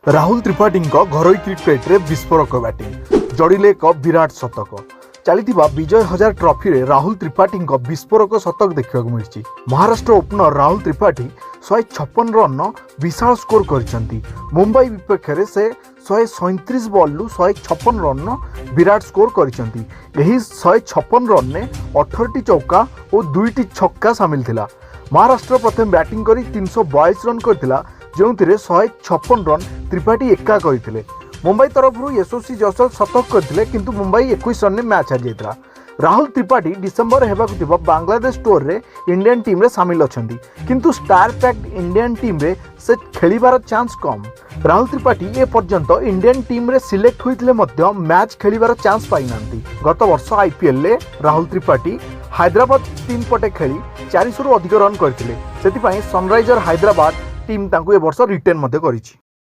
Rahul Tripathi घरोई cricket रे विस्फोरक batting जड़िले एक विराट शतक चली विजय हजार ट्रॉफी रे राहुल त्रिपाठी विस्फोरक शतक देखा मिली। महाराष्ट्र ओपनर राहुल त्रिपाठी 156 रन विशाल स्कोर कर मुंबई विपक्ष से 137 बॉल 156 रन विराट स्कोर कर 156 रन ने 18टी चौका और 2टी छक्का सामिल थिला। महाराष्ट्र प्रथम बैटिंग कर 322 रन करथिला जो 156 रन त्रिपाठी एका करथिले। मुंबई तरफ यशस्वी जसल शतक करथिले किंतु मुंबई 21 रन में मैच हार जाइतला। राहुल त्रिपाठी डिसेंबर हेबाकु थिबा बांग्लादेश टूर रे इंडियन टीम रे शामिल अछंती किंतु स्टार पैक्ड इंडियन टीम रे से खेलिबार चांस कम। राहुल त्रिपाठी ए पर्यंत इंडियन टीम रे सिलेक्ट होइतले मध्य मैच खेलिबार चांस पाई नांती। गत वर्ष आईपीएल ले राहुल त्रिपाठी हैदराबाद टीम पटे खेली 400 रु अधिक रन करथिले। सेति पई सनराइजर हैदराबाद टीम तांकु ए वर्ष रिटेन मध्ये करिछि।